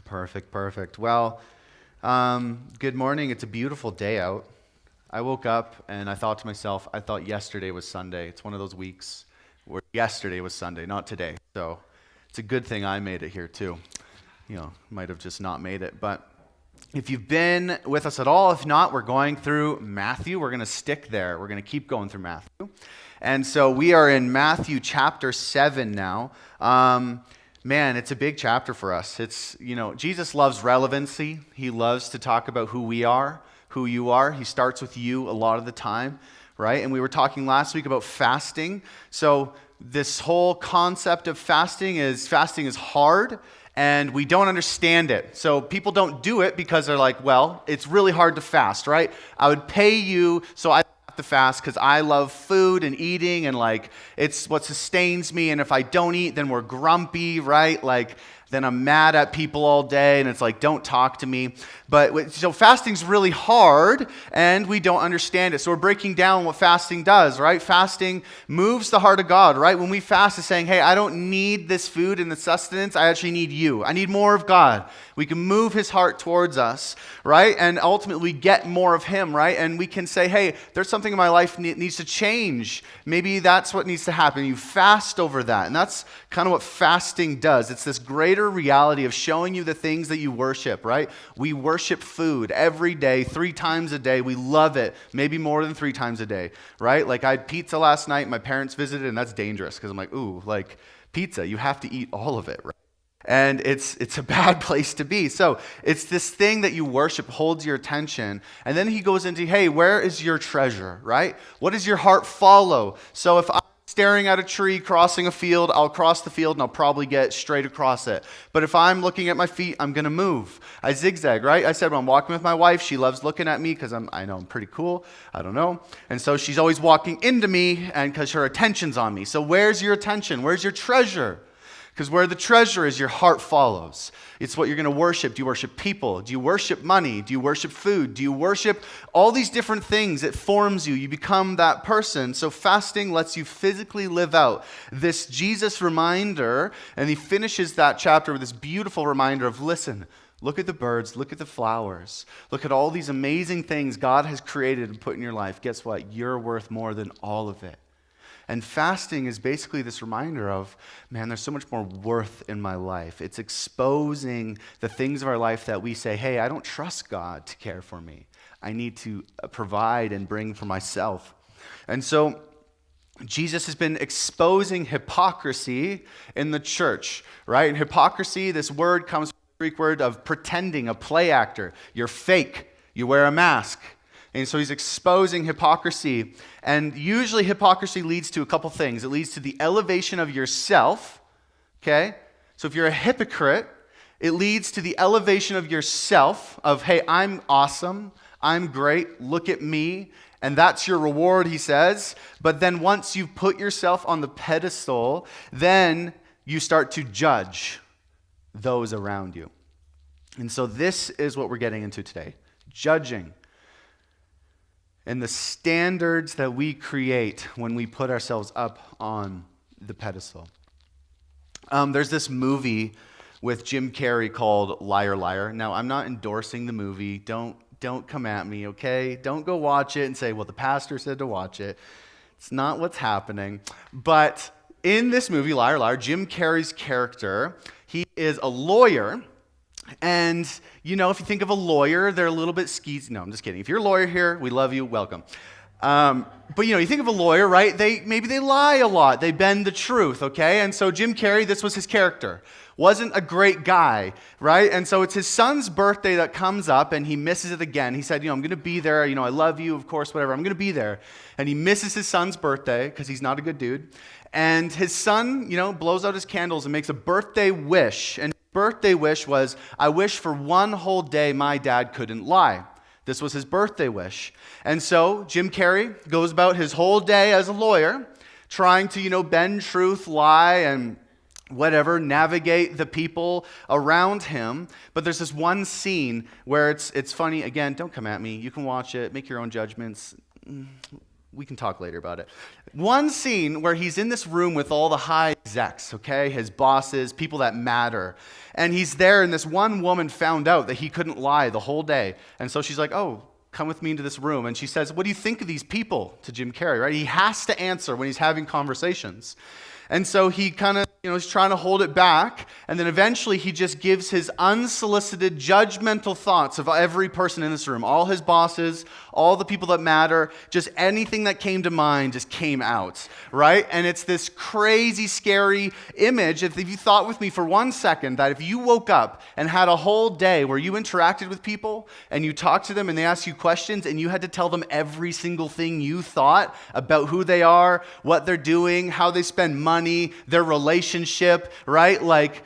Perfect. Well, good morning. It's a beautiful day out. I woke up and I thought to myself, I thought yesterday was Sunday. It's one of those weeks where yesterday was Sunday, not today. So it's a good thing I made it here too. Might have just not made it. But if you've been with us at all, if not, we're going through Matthew. We're going to stick there. We're going to keep going through Matthew. And so we are in Matthew chapter 7 now. Man, it's a big chapter for us. Jesus loves relevancy. He loves to talk about who we are, who you are. He starts with you a lot of the time, right? And we were talking last week about fasting. So this whole concept of fasting is hard, and we don't understand it. So people don't do it because they're like, well, it's really hard to fast, right? I would pay you, so I to fast because I love food and eating, and it's what sustains me, and if I don't eat, then we're grumpy, right? Then I'm mad at people all day, and it's like, don't talk to me. But so fasting's really hard, and we don't understand it. So we're breaking down what fasting does, right? Fasting moves the heart of God, right? When we fast, it's saying, hey, I don't need this food and the sustenance. I actually need you. I need more of God. We can move his heart towards us, right? And ultimately, we get more of him, right? And we can say, hey, there's something in my life needs to change. Maybe that's what needs to happen. You fast over that. And that's kind of what fasting does. It's this greater reality of showing you the things that you worship, right? We worship food every day, 3 times a day. We love it, maybe more than 3 times a day, right? I had pizza last night. My parents visited, and that's dangerous because I'm like, ooh, pizza, you have to eat all of it, right? And it's a bad place to be. So it's this thing that you worship, holds your attention. And then he goes into, hey, where is your treasure, right? What does your heart follow? So if I'm staring at a tree, crossing a field, I'll cross the field and I'll probably get straight across it. But if I'm looking at my feet, I'm going to move. I zigzag, right? I said when I'm walking with my wife, she loves looking at me because I know I'm pretty cool. I don't know. And so she's always walking into me and because her attention's on me. So where's your attention? Where's your treasure? Because where the treasure is, your heart follows. It's what you're going to worship. Do you worship people? Do you worship money? Do you worship food? Do you worship all these different things? It forms you. You become that person. So fasting lets you physically live out this Jesus reminder. And he finishes that chapter with this beautiful reminder of, listen, look at the birds, look at the flowers, look at all these amazing things God has created and put in your life. Guess what? You're worth more than all of it. And fasting is basically this reminder of, man, there's so much more worth in my life. It's exposing the things of our life that we say, hey, I don't trust God to care for me. I need to provide and bring for myself. And so Jesus has been exposing hypocrisy in the church, right? And hypocrisy, this word comes from the Greek word of pretending, a play actor. You're fake. You wear a mask. And so he's exposing hypocrisy. And usually hypocrisy leads to a couple things. It leads to the elevation of yourself, okay? So if you're a hypocrite, it leads to the elevation of yourself of, hey, I'm awesome, I'm great, look at me, and that's your reward, he says. But then once you've put yourself on the pedestal, then you start to judge those around you. And so this is what we're getting into today, judging. And the standards that we create when we put ourselves up on the pedestal. There's this movie with Jim Carrey called Liar Liar. Now, I'm not endorsing the movie. Don't come at me, okay? Don't go watch it and say, well, the pastor said to watch it. It's not what's happening. But in this movie, Liar Liar, Jim Carrey's character, he is a lawyer. And, if you think of a lawyer, they're a little bit skeezy. No, I'm just kidding. If you're a lawyer here, we love you. Welcome. But, you think of a lawyer, right? Maybe they lie a lot. They bend the truth, okay? And so Jim Carrey, this was his character. Wasn't a great guy, right? And so it's his son's birthday that comes up, and he misses it again. He said, I'm going to be there. I love you, of course, whatever. I'm going to be there. And he misses his son's birthday because he's not a good dude. And his son, blows out his candles and makes a birthday wish. And birthday wish was, I wish for one whole day my dad couldn't lie. This was his birthday wish. And so Jim Carrey goes about his whole day as a lawyer, trying to, bend truth, lie, and whatever, navigate the people around him. But there's this one scene where it's funny. Again, don't come at me. You can watch it, make your own judgments. we can talk later about it. One scene where he's in this room with all the high execs, okay, his bosses, people that matter. And he's there, and this one woman found out that he couldn't lie the whole day. And so she's like, oh, come with me into this room. And she says, what do you think of these people, to Jim Carrey, right? He has to answer when he's having conversations. And so he kind of, is trying to hold it back. And then eventually he just gives his unsolicited, judgmental thoughts of every person in this room. All his bosses, all the people that matter, just anything that came to mind just came out, right? And it's this crazy, scary image. If you thought with me for 1 second that if you woke up and had a whole day where you interacted with people and you talked to them and they asked you questions and you had to tell them every single thing you thought about who they are, what they're doing, how they spend money, their relationship, right? Like,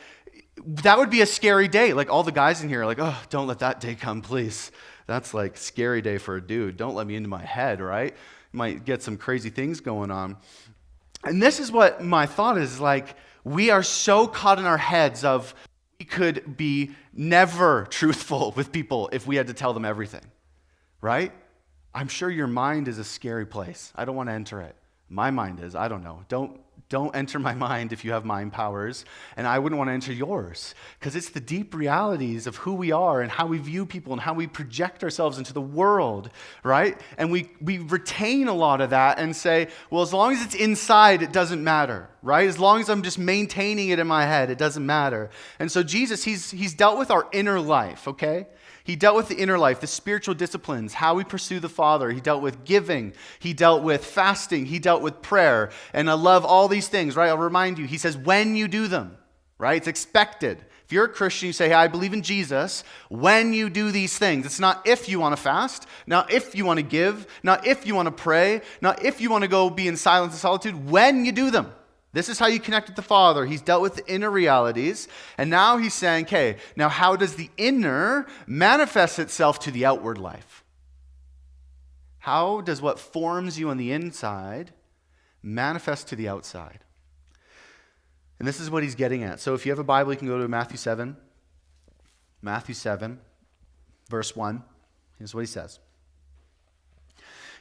that would be a scary day. Like, all the guys in here are like, oh, don't let that day come, please. That's like scary day for a dude. Don't let me into my head, right? You might get some crazy things going on. And this is what my thought is, like, we are so caught in our heads of we could be never truthful with people if we had to tell them everything, right? I'm sure your mind is a scary place. I don't want to enter it. My mind is. I don't know. Don't enter my mind if you have mind powers, and I wouldn't want to enter yours, because it's the deep realities of who we are and how we view people and how we project ourselves into the world, right? And we retain a lot of that and say, well, as long as it's inside, it doesn't matter, right? As long as I'm just maintaining it in my head, it doesn't matter. And so Jesus, he's dealt with our inner life, okay? He dealt with the inner life, the spiritual disciplines, how we pursue the Father. He dealt with giving. He dealt with fasting. He dealt with prayer. And I love all these things, right? I'll remind you. He says, when you do them, right? It's expected. If you're a Christian, you say, hey, I believe in Jesus. When you do these things, it's not if you want to fast, not if you want to give, not if you want to pray, not if you want to go be in silence and solitude. When you do them. This is how you connect with the Father. He's dealt with the inner realities. And now he's saying, okay, now how does the inner manifest itself to the outward life? How does what forms you on the inside manifest to the outside? And this is what he's getting at. So if you have a Bible, you can go to Matthew 7. Matthew 7, verse 1. Here's what he says.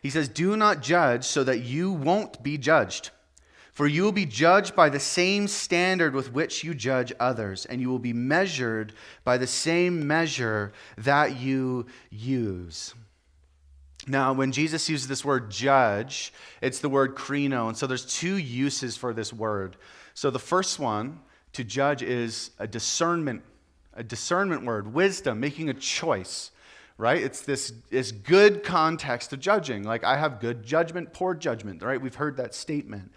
He says, do not judge so that you won't be judged. For you will be judged by the same standard with which you judge others, and you will be measured by the same measure that you use. Now, when Jesus uses this word judge, it's the word krino, and so there's two uses for this word. So the first one, to judge, is a discernment word, wisdom, making a choice. Right? It's this good context of judging. Like, I have good judgment, poor judgment, right? We've heard that statement.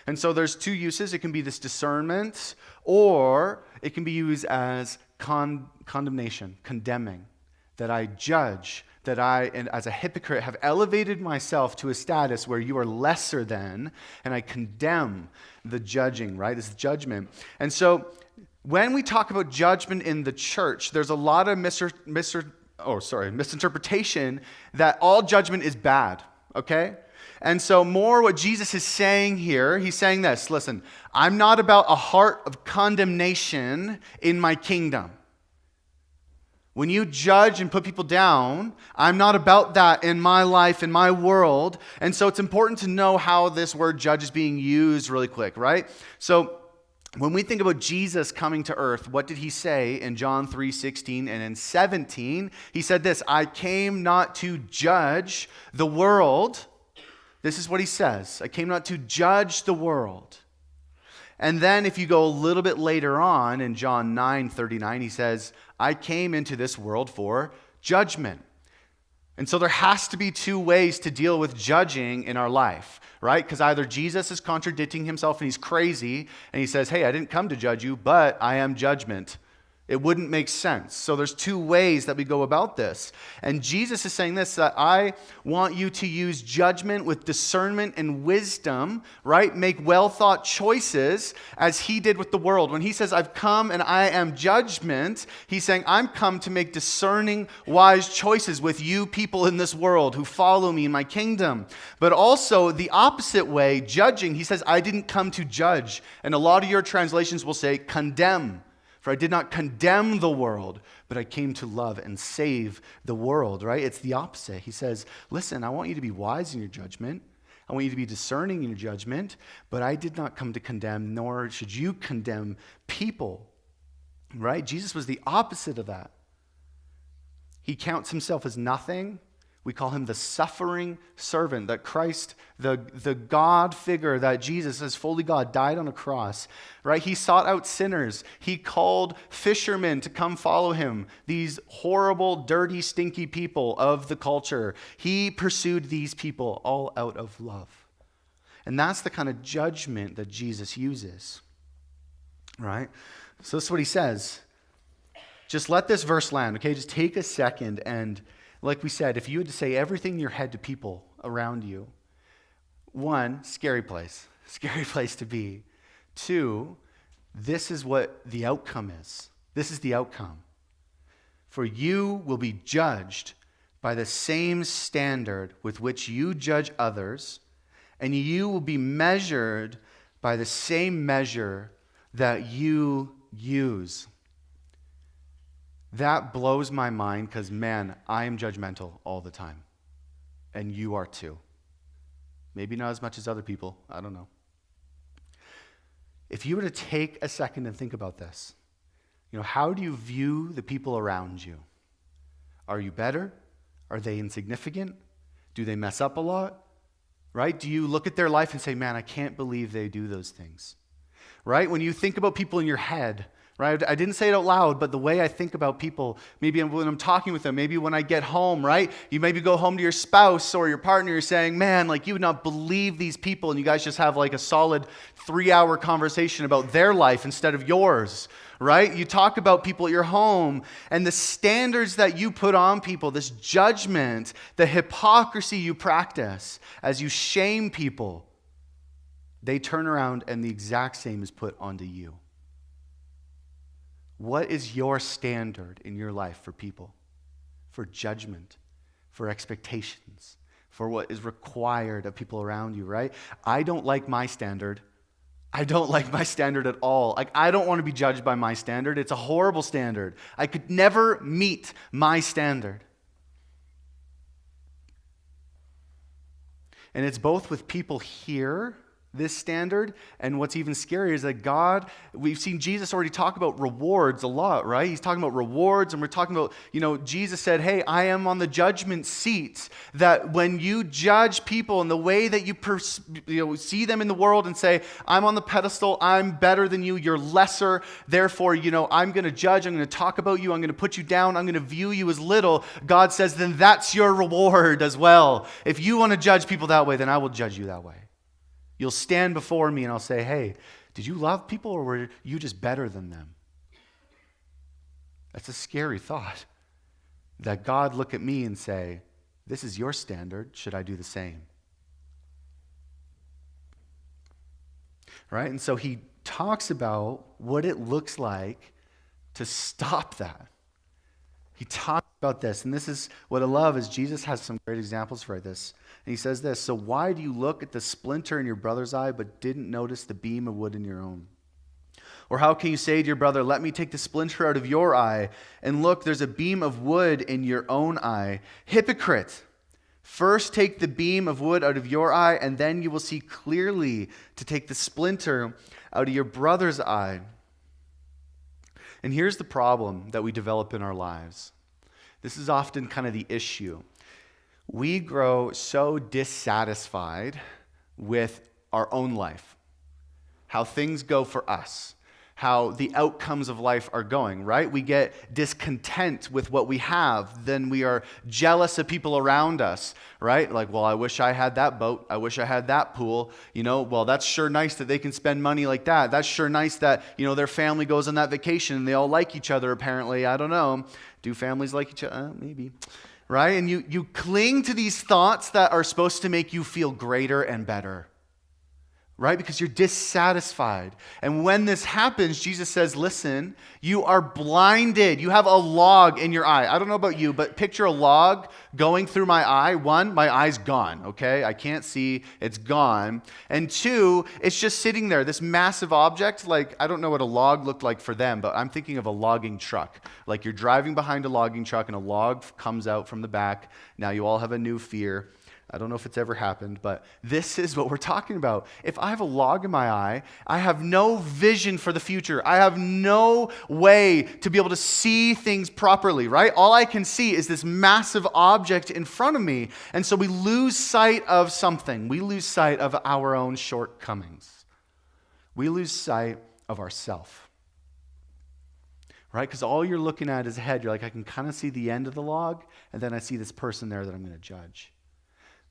And so there's two uses. It can be this discernment, or it can be used as condemnation, condemning, that I judge, that I, and as a hypocrite, have elevated myself to a status where you are lesser than, and I condemn the judging, right? This judgment. And so when we talk about judgment in the church, there's a lot of misinterpretation that all judgment is bad, okay? And so more what Jesus is saying here, he's saying this, listen, I'm not about a heart of condemnation in my kingdom. When you judge and put people down, I'm not about that in my life, in my world. And so it's important to know how this word judge is being used really quick, right? So when we think about Jesus coming to earth, what did he say in John 3:16 and in 17? He said this, I came not to judge the world. This is what he says. I came not to judge the world. And then if you go a little bit later on in John 9:39, he says, I came into this world for judgment. And so there has to be two ways to deal with judging in our life, right? Because either Jesus is contradicting himself and he's crazy, and he says, hey, I didn't come to judge you, but I am judgment. It wouldn't make sense. So there's two ways that we go about this. And Jesus is saying this, that I want you to use judgment with discernment and wisdom, right? Make well-thought choices as he did with the world. When he says, I've come and I am judgment, he's saying, I'm come to make discerning, wise choices with you people in this world who follow me in my kingdom. But also the opposite way, judging, he says, I didn't come to judge. And a lot of your translations will say condemn. For I did not condemn the world, but I came to love and save the world, right? It's the opposite. He says, listen, I want you to be wise in your judgment. I want you to be discerning in your judgment, but I did not come to condemn, nor should you condemn people, right? Jesus was the opposite of that. He counts himself as nothing. We call him the suffering servant, that Christ, the God figure, that Jesus, as fully God, died on a cross, right? He sought out sinners. He called fishermen to come follow him, these horrible, dirty, stinky people of the culture. He pursued these people all out of love. And that's the kind of judgment that Jesus uses, right? So this is what he says. Just let this verse land, okay? Just take a second and, like we said, if you had to say everything in your head to people around you, one, scary place to be. Two, this is what the outcome is. This is the outcome. For you will be judged by the same standard with which you judge others, and you will be measured by the same measure that you use. That blows my mind because, man, I am judgmental all the time. And you are too. Maybe not as much as other people. I don't know. If you were to take a second and think about this, how do you view the people around you? Are you better? Are they insignificant? Do they mess up a lot? Right? Do you look at their life and say, man, I can't believe they do those things? Right? When you think about people in your head, right? I didn't say it out loud, but the way I think about people, maybe when I'm talking with them, maybe when I get home, right? You maybe go home to your spouse or your partner, you're saying, man, like you would not believe these people, and you guys just have like a solid 3-hour conversation about their life instead of yours, right? You talk about people at your home, and the standards that you put on people, this judgment, the hypocrisy you practice as you shame people, they turn around and the exact same is put onto you. What is your standard in your life for people? For judgment, for expectations, for what is required of people around you, right? I don't like my standard. I don't like my standard at all. Like, I don't want to be judged by my standard. It's a horrible standard. I could never meet my standard. And it's both with people here, this standard, and what's even scarier is that God, we've seen Jesus already talk about rewards a lot, right? He's talking about rewards, and we're talking about, Jesus said, hey, I am on the judgment seat, that when you judge people in the way that you see them in the world and say, I'm on the pedestal, I'm better than you, you're lesser, therefore, I'm going to judge, I'm going to talk about you, I'm going to put you down, I'm going to view you as little, God says, then that's your reward as well. If you want to judge people that way, then I will judge you that way. You'll stand before me and I'll say, hey, did you love people or were you just better than them? That's a scary thought. That God look at me and say, this is your standard. Should I do the same? Right? And so he talks about what it looks like to stop that. He talks about this, and this is what I love is Jesus has some great examples for this. And he says this, so why do you look at the splinter in your brother's eye but didn't notice the beam of wood in your own? Or how can you say to your brother, let me take the splinter out of your eye, and look, there's a beam of wood in your own eye? Hypocrite! First take the beam of wood out of your eye, and then you will see clearly to take the splinter out of your brother's eye. And here's the problem that we develop in our lives. This is often kind of the issue. We grow so dissatisfied with our own life, how things go for us, how the outcomes of life are going, right? We get discontent with what we have. Then we are jealous of people around us, right? Like, well, I wish I had that boat. I wish I had that pool. Well, that's sure nice that they can spend money like that. That's sure nice that, their family goes on that vacation and they all like each other, apparently. I don't know. Do families like each other? Maybe. Right? And you cling to these thoughts that are supposed to make you feel greater and better. Right? Because you're dissatisfied. And when this happens, Jesus says, listen, you are blinded. You have a log in your eye. I don't know about you, but picture a log going through my eye. One, my eye's gone, okay? I can't see. It's gone. And two, it's just sitting there, this massive object. Like, I don't know what a log looked like for them, but I'm thinking of a logging truck. Like you're driving behind a logging truck and a log comes out from the back. Now you all have a new fear. I don't know if it's ever happened, but this is what we're talking about. If I have a log in my eye, I have no vision for the future. I have no way to be able to see things properly, right? All I can see is this massive object in front of me. And so we lose sight of something. We lose sight of our own shortcomings. We lose sight of ourself. Right? Because all you're looking at is ahead. You're like, I can kind of see the end of the log, and then I see this person there that I'm going to judge.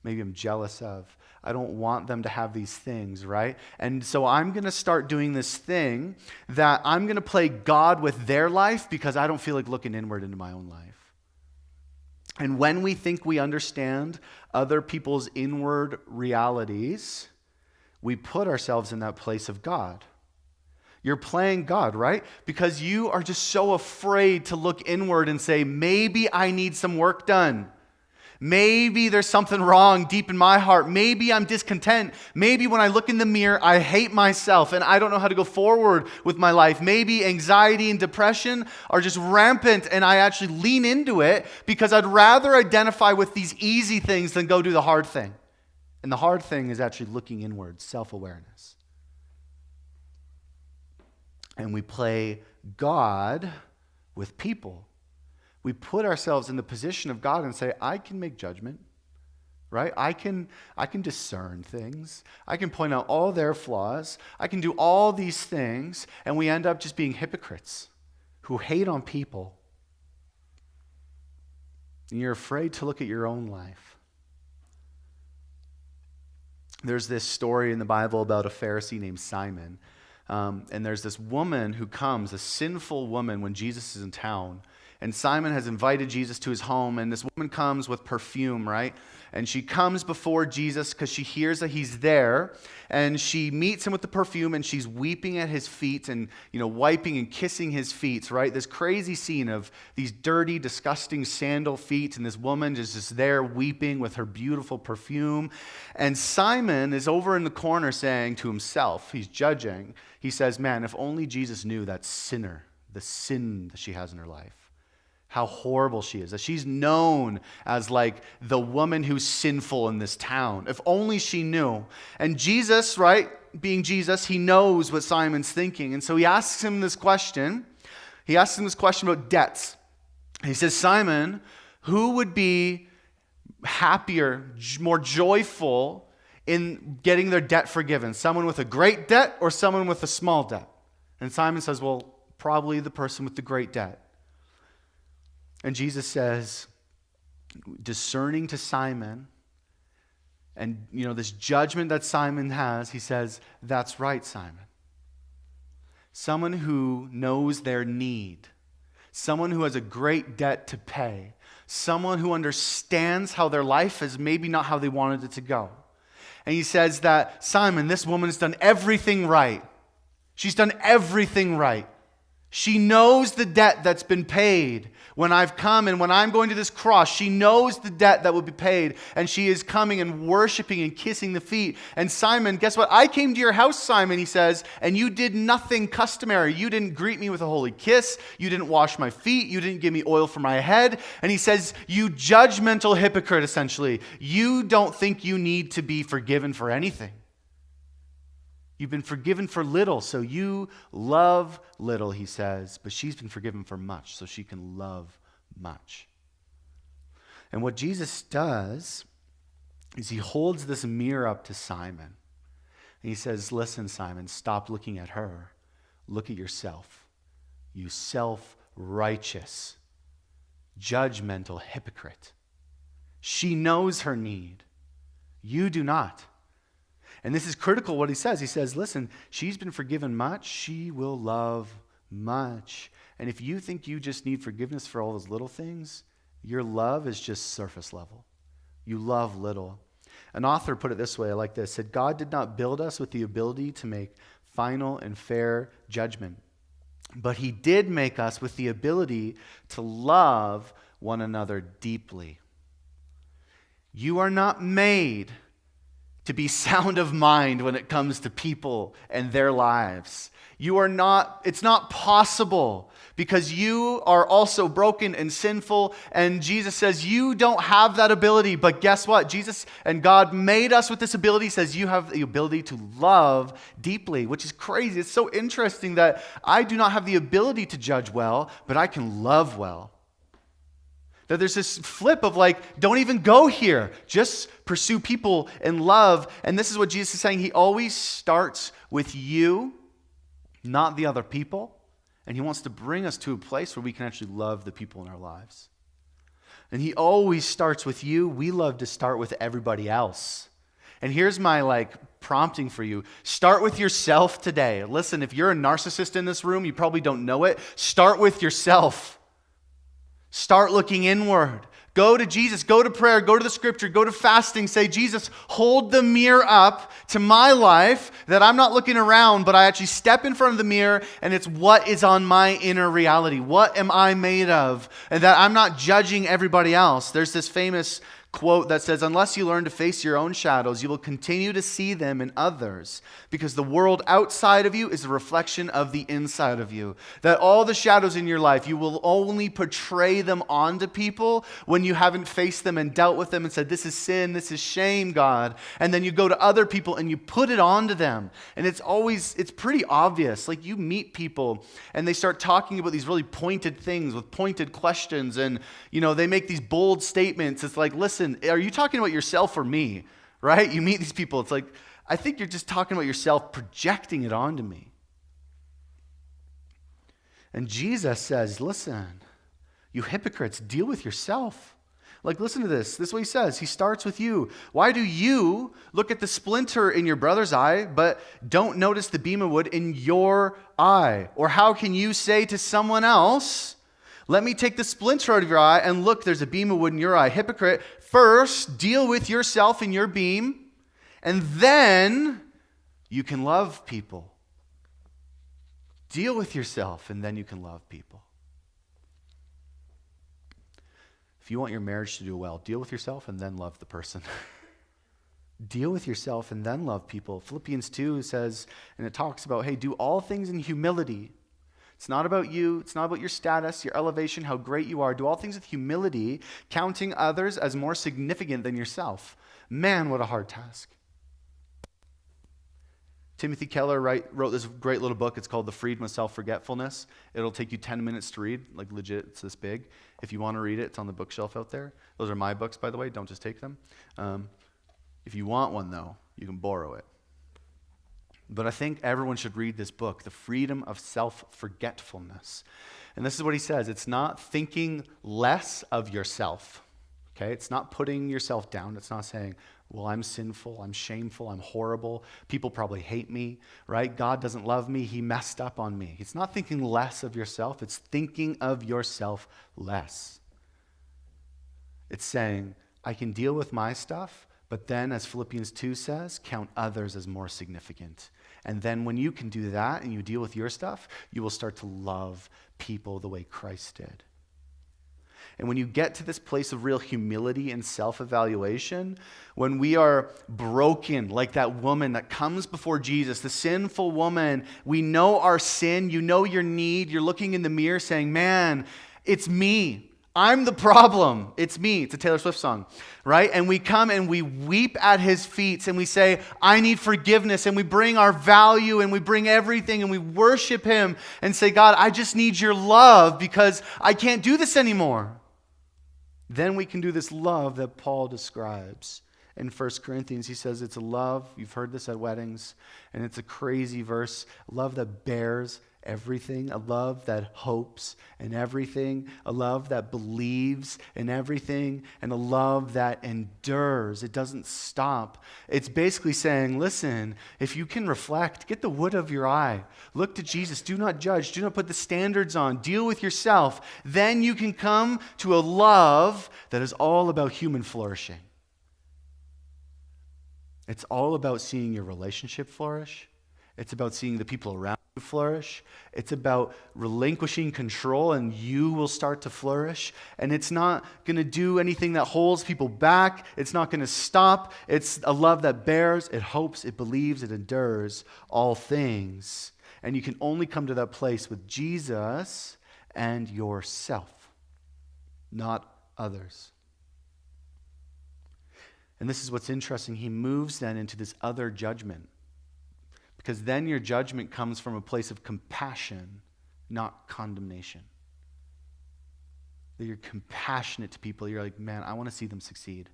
Maybe I'm jealous of. I don't want them to have these things, right? And so I'm going to start doing this thing that I'm going to play God with their life because I don't feel like looking inward into my own life. And when we think we understand other people's inward realities, we put ourselves in that place of God. You're playing God, right? Because you are just so afraid to look inward and say, maybe I need some work done. Maybe there's something wrong deep in my heart. Maybe I'm discontent. Maybe when I look in the mirror, I hate myself and I don't know how to go forward with my life. Maybe anxiety and depression are just rampant and I actually lean into it because I'd rather identify with these easy things than go do the hard thing. And the hard thing is actually looking inward, self-awareness. And we play God with people. We put ourselves in the position of God and say, I can make judgment, right? I can discern things. I can point out all their flaws. I can do all these things. And we end up just being hypocrites who hate on people. And you're afraid to look at your own life. There's this story in the Bible about a Pharisee named Simon. And there's this woman who comes, a sinful woman, when Jesus is in town. And Simon has invited Jesus to his home, and this woman comes with perfume, right? And she comes before Jesus because she hears that he's there, and she meets him with the perfume, and she's weeping at his feet and, wiping and kissing his feet, right? This crazy scene of these dirty, disgusting sandal feet, and this woman is just there weeping with her beautiful perfume. And Simon is over in the corner saying to himself, he's judging, he says, man, if only Jesus knew that sinner, the sin that she has in her life. How horrible she is, that she's known as like the woman who's sinful in this town. If only she knew. And Jesus, right, being Jesus, he knows what Simon's thinking. And so he asks him this question. He asks him this question about debts. He says, Simon, who would be happier, more joyful in getting their debt forgiven? Someone with a great debt or someone with a small debt? And Simon says, well, probably the person with the great debt. And Jesus says, discerning to Simon, and this judgment that Simon has, he says, that's right, Simon. Someone who knows their need, someone who has a great debt to pay, someone who understands how their life is maybe not how they wanted it to go. And he says that, Simon, this woman has done everything right. She's done everything right. She knows the debt that's been paid. When I've come and when I'm going to this cross, she knows the debt that will be paid. And she is coming and worshiping and kissing the feet. And Simon, guess what? I came to your house, Simon, he says, and you did nothing customary. You didn't greet me with a holy kiss. You didn't wash my feet. You didn't give me oil for my head. And he says, you judgmental hypocrite, essentially. You don't think you need to be forgiven for anything. You've been forgiven for little, so you love little, he says. But she's been forgiven for much, so she can love much. And what Jesus does is he holds this mirror up to Simon. And he says, listen, Simon, stop looking at her. Look at yourself. You self-righteous, judgmental hypocrite. She knows her need. You do not. And this is critical what he says. He says, listen, she's been forgiven much. She will love much. And if you think you just need forgiveness for all those little things, your love is just surface level. You love little. An author put it this way, I like this, said, God did not build us with the ability to make final and fair judgment, but he did make us with the ability to love one another deeply. You are not made to be sound of mind when it comes to people and their lives. It's not possible because you are also broken and sinful, and Jesus says you don't have that ability, but guess what? Jesus and God made us with this ability. He says you have the ability to love deeply, which is crazy. It's so interesting that I do not have the ability to judge well, but I can love well. That there's this flip of like, don't even go here. Just pursue people in love. And this is what Jesus is saying. He always starts with you, not the other people. And he wants to bring us to a place where we can actually love the people in our lives. And he always starts with you. We love to start with everybody else. And here's my prompting for you. Start with yourself today. Listen, if you're a narcissist in this room, you probably don't know it. Start with yourself. Start looking inward. Go to Jesus, go to prayer, go to the scripture, go to fasting. Say, Jesus, hold the mirror up to my life that I'm not looking around, but I actually step in front of the mirror and it's what is on my inner reality. What am I made of? And that I'm not judging everybody else. There's this famous quote that says, unless you learn to face your own shadows, you will continue to see them in others, because the world outside of you is a reflection of the inside of you. That all the shadows in your life, you will only portray them onto people when you haven't faced them and dealt with them and said, this is sin, this is shame, God. And then you go to other people and you put it onto them. And it's pretty obvious. Like you meet people and they start talking about these really pointed things with pointed questions, and they make these bold statements. It's like, listen, are you talking about yourself or me? Right? You meet these people. It's like, I think you're just talking about yourself, projecting it onto me. And Jesus says, listen, you hypocrites, deal with yourself. Listen to this. This is what he says. He starts with you. Why do you look at the splinter in your brother's eye, but don't notice the beam of wood in your eye? Or how can you say to someone else, let me take the splinter out of your eye, and look, there's a beam of wood in your eye? Hypocrite, first deal with yourself and your beam, and then you can love people. Deal with yourself, and then you can love people. If you want your marriage to do well, deal with yourself and then love the person. Deal with yourself and then love people. Philippians 2 says, and it talks about, hey, do all things in humility. It's not about you. It's not about your status, your elevation, how great you are. Do all things with humility, counting others as more significant than yourself. Man, what a hard task. Timothy Keller wrote this great little book. It's called The Freedom of Self-Forgetfulness. It'll take you 10 minutes to read, legit, it's this big. If you want to read it, it's on the bookshelf out there. Those are my books, by the way. Don't just take them. If you want one, though, you can borrow it. But I think everyone should read this book, The Freedom of Self-Forgetfulness. And this is what he says. It's not thinking less of yourself. Okay? It's not putting yourself down. It's not saying, well, I'm sinful, I'm shameful, I'm horrible. People probably hate me, right? God doesn't love me. He messed up on me. It's not thinking less of yourself. It's thinking of yourself less. It's saying, I can deal with my stuff, but then, as Philippians 2 says, count others as more significant. And then when you can do that and you deal with your stuff, you will start to love people the way Christ did. And when you get to this place of real humility and self-evaluation, when we are broken like that woman that comes before Jesus, the sinful woman, we know our sin, you know your need, you're looking in the mirror saying, man, it's me. I'm the problem. It's me. It's a Taylor Swift song, right? And we come and we weep at his feet and we say, I need forgiveness. And we bring our value and we bring everything and we worship him and say, God, I just need your love because I can't do this anymore. Then we can do this love that Paul describes in 1 Corinthians. He says it's a love, you've heard this at weddings, and it's a crazy verse, love that bears everything, a love that hopes in everything, a love that believes in everything, and a love that endures. It doesn't stop. It's basically saying, listen, if you can reflect, get the wood of your eye, look to Jesus, do not judge, do not put the standards on, deal with yourself, then you can come to a love that is all about human flourishing. It's all about seeing your relationship flourish. It's about seeing the people around you flourish. It's about relinquishing control and you will start to flourish. And it's not going to do anything that holds people back. It's not going to stop. It's a love that bears, it hopes, it believes, it endures all things. And you can only come to that place with Jesus and yourself, not others. And this is what's interesting. He moves then into this other judgment. Because then your judgment comes from a place of compassion, not condemnation. That you're compassionate to people. You're like, man, I want to see them succeed.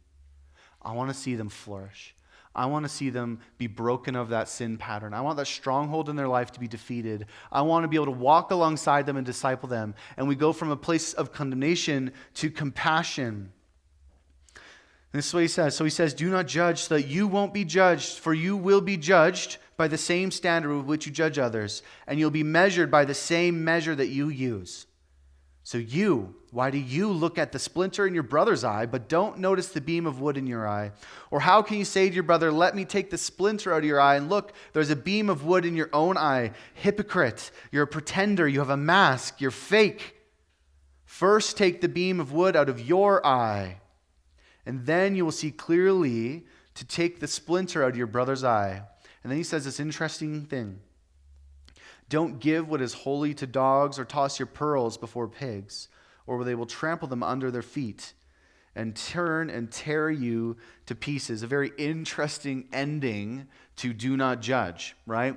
I want to see them flourish. I want to see them be broken of that sin pattern. I want that stronghold in their life to be defeated. I want to be able to walk alongside them and disciple them. And we go from a place of condemnation to compassion. And this is what he says. So he says, do not judge so that you won't be judged, for you will be judged by the same standard with which you judge others, and you'll be measured by the same measure that you use. So why do you look at the splinter in your brother's eye, but don't notice the beam of wood in your eye? Or how can you say to your brother, let me take the splinter out of your eye, and look, there's a beam of wood in your own eye? Hypocrite, you're a pretender, you have a mask, you're fake. First take the beam of wood out of your eye, and then you will see clearly to take the splinter out of your brother's eye. And then he says this interesting thing. Don't give what is holy to dogs, or toss your pearls before pigs, or they will trample them under their feet and turn and tear you to pieces. A very interesting ending to do not judge, right?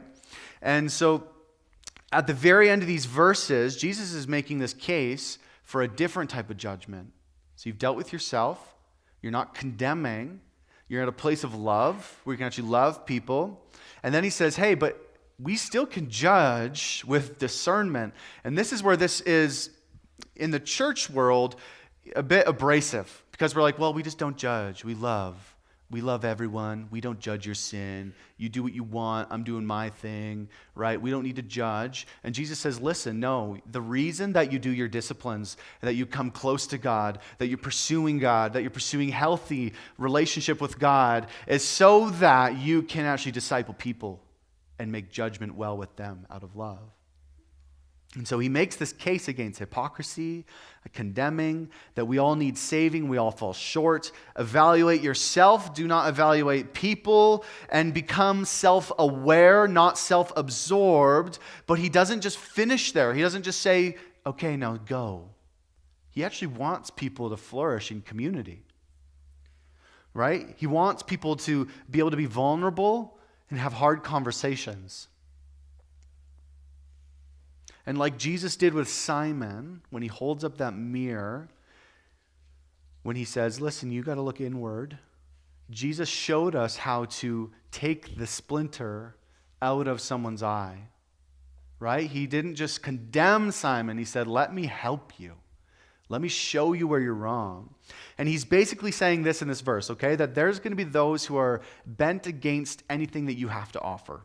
And so at the very end of these verses, Jesus is making this case for a different type of judgment. So you've dealt with yourself. You're not condemning. You're at a place of love where you can actually love people. And then he says, hey, but we still can judge with discernment. And this is where this is, in the church world, a bit abrasive. Because we're like, well, we just don't judge. We love. We love everyone. We don't judge your sin. You do what you want. I'm doing my thing, right? We don't need to judge. And Jesus says, listen, no, the reason that you do your disciplines, that you come close to God, that you're pursuing God, that you're pursuing healthy relationship with God, is so that you can actually disciple people and make judgment well with them out of love. And so he makes this case against hypocrisy, condemning, that we all need saving, we all fall short. Evaluate yourself, do not evaluate people, and become self-aware, not self-absorbed. But he doesn't just finish there. He doesn't just say, okay, now go. He actually wants people to flourish in community, right? He wants people to be able to be vulnerable and have hard conversations. And like Jesus did with Simon, when he holds up that mirror, when he says, listen, you got to look inward, Jesus showed us how to take the splinter out of someone's eye, right? He didn't just condemn Simon. He said, let me help you. Let me show you where you're wrong. And he's basically saying this in this verse, okay, that there's going to be those who are bent against anything that you have to offer.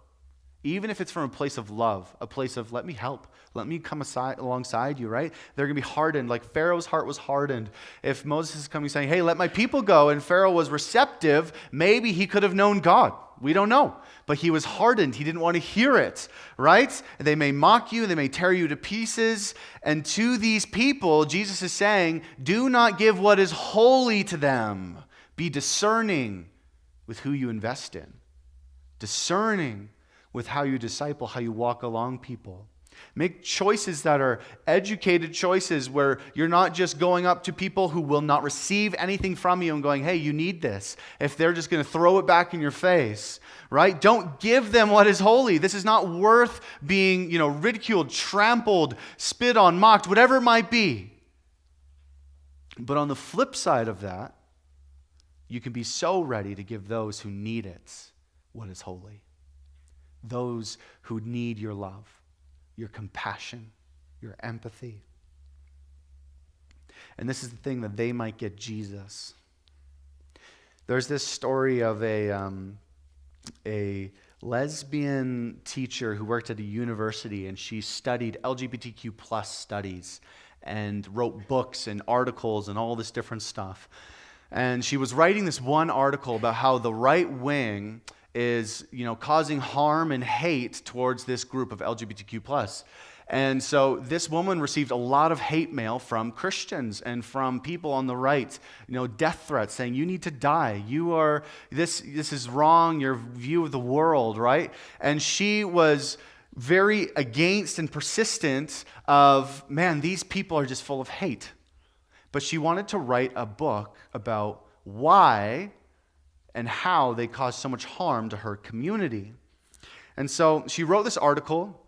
Even if it's from a place of love, a place of let me help, let me come alongside you, right? They're going to be hardened. Like Pharaoh's heart was hardened. If Moses is coming saying, hey, let my people go, and Pharaoh was receptive, maybe he could have known God. We don't know. But he was hardened. He didn't want to hear it, right? They may mock you. They may tear you to pieces. And to these people, Jesus is saying, do not give what is holy to them. Be discerning with who you invest in. Discerning with how you disciple, how you walk along people. Make choices that are educated choices where you're not just going up to people who will not receive anything from you and going, hey, you need this, if they're just going to throw it back in your face, right? Don't give them what is holy. This is not worth being, ridiculed, trampled, spit on, mocked, whatever it might be. But on the flip side of that, you can be so ready to give those who need it what is holy. Those who need your love, your compassion, your empathy. And this is the thing, that they might get Jesus. There's this story of a lesbian teacher who worked at a university, and she studied LGBTQ plus studies and wrote books and articles and all this different stuff. And she was writing this one article about how the right wing is, causing harm and hate towards this group of LGBTQ+. And so this woman received a lot of hate mail from Christians and from people on the right, death threats saying, you need to die. This is wrong, your view of the world, right? And she was very against and persistent of, man, these people are just full of hate. But she wanted to write a book about why and how they caused so much harm to her community. And so she wrote this article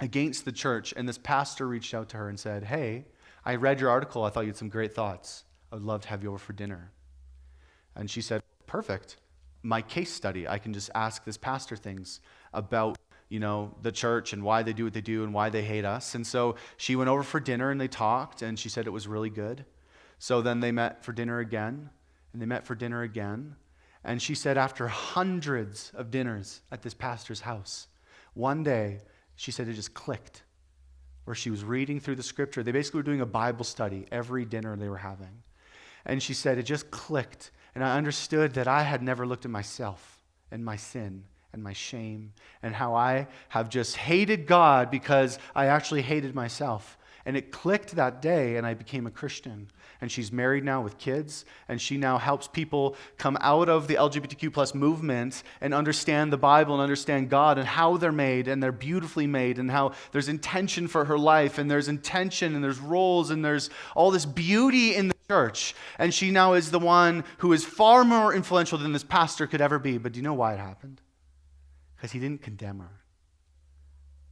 against the church, and this pastor reached out to her and said, hey, I read your article. I thought you had some great thoughts. I would love to have you over for dinner. And she said, perfect. My case study, I can just ask this pastor things about, the church and why they do what they do and why they hate us. And so she went over for dinner and they talked, and she said it was really good. So then they met for dinner again, and they met for dinner again. And she said after hundreds of dinners at this pastor's house, one day, she said it just clicked, where she was reading through the scripture. They basically were doing a Bible study every dinner they were having. And she said it just clicked, and I understood that I had never looked at myself and my sin and my shame and how I have just hated God because I actually hated myself. And it clicked that day, and I became a Christian. And she's married now with kids, and she now helps people come out of the LGBTQ+ movement and understand the Bible and understand God and how they're made, and they're beautifully made, and how there's intention for her life, and there's intention, and there's roles, and there's all this beauty in the church. And she now is the one who is far more influential than this pastor could ever be. But do you know why it happened? Because he didn't condemn her.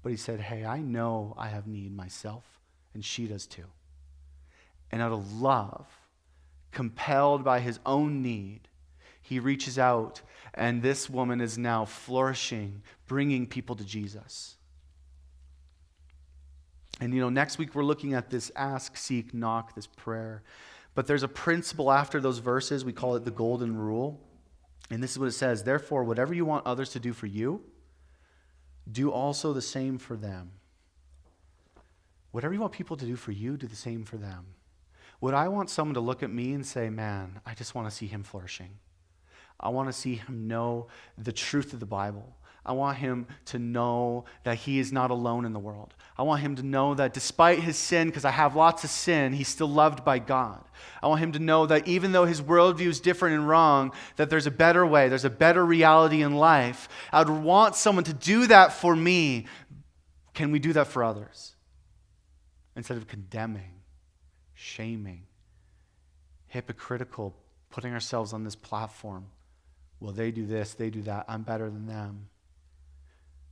But he said, hey, I know I have need myself, and she does too. And out of love, compelled by his own need, he reaches out, and this woman is now flourishing, bringing people to Jesus. And next week we're looking at this ask, seek, knock, this prayer. But there's a principle after those verses. We call it the golden rule. And this is what it says. Therefore, whatever you want others to do for you, do also the same for them. Whatever you want people to do for you, do the same for them. Would I want someone to look at me and say, man, I just want to see him flourishing. I want to see him know the truth of the Bible. I want him to know that he is not alone in the world. I want him to know that despite his sin, because I have lots of sin, he's still loved by God. I want him to know that even though his worldview is different and wrong, that there's a better way, there's a better reality in life. I would want someone to do that for me. Can we do that for others? Instead of condemning, shaming, hypocritical, putting ourselves on this platform. Well, they do this, they do that, I'm better than them.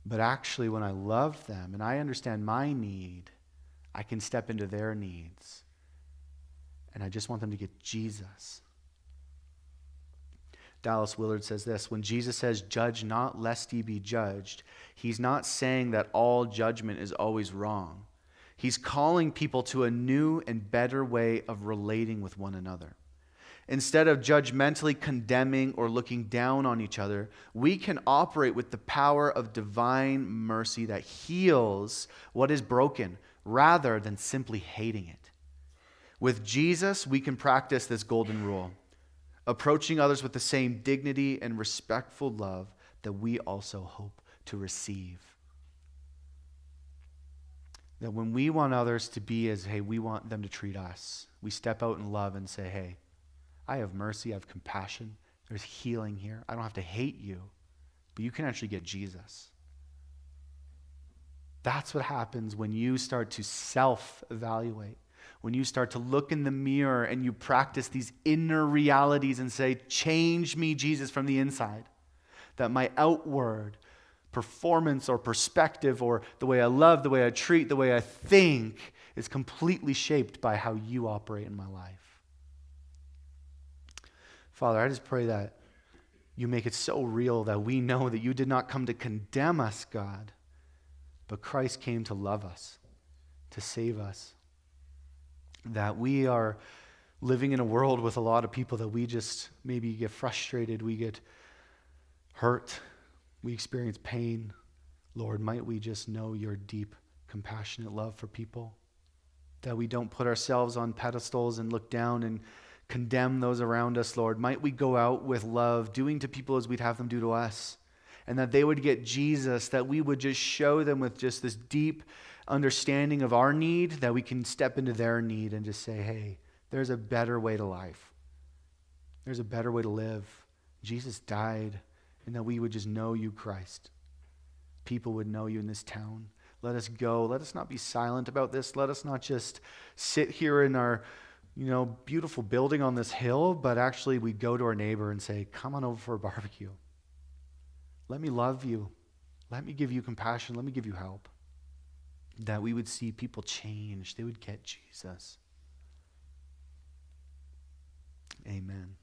But actually, when I love them and I understand my need, I can step into their needs. And I just want them to get Jesus. Dallas Willard says this, when Jesus says, judge not lest ye be judged, he's not saying that all judgment is always wrong. He's calling people to a new and better way of relating with one another. Instead of judgmentally condemning or looking down on each other, we can operate with the power of divine mercy that heals what is broken rather than simply hating it. With Jesus, we can practice this golden rule, approaching others with the same dignity and respectful love that we also hope to receive. That when we want others to be as, hey, we want them to treat us, we step out in love and say, hey, I have mercy, I have compassion, there's healing here. I don't have to hate you, but you can actually get Jesus. That's what happens when you start to self-evaluate, when you start to look in the mirror and you practice these inner realities and say, change me, Jesus, from the inside. That my outward performance or perspective or the way I love, the way I treat, the way I think is completely shaped by how you operate in my life. Father, I just pray that you make it so real that we know that you did not come to condemn us, God, but Christ came to love us, to save us. That we are living in a world with a lot of people that we just maybe get frustrated, we get hurt, we experience pain. Lord, might we just know your deep, compassionate love for people? That we don't put ourselves on pedestals and look down and condemn those around us, Lord. Might we go out with love, doing to people as we'd have them do to us. and that they would get Jesus, that we would just show them with just this deep understanding of our need, that we can step into their need and just say, hey, there's a better way to life. There's a better way to live. Jesus died, and that we would just know you, Christ. People would know you in this town. Let us go. Let us not be silent about this. Let us not just sit here in our, beautiful building on this hill, but actually we go to our neighbor and say, come on over for a barbecue. Let me love you. Let me give you compassion. Let me give you help. That we would see people change. They would get Jesus. Amen.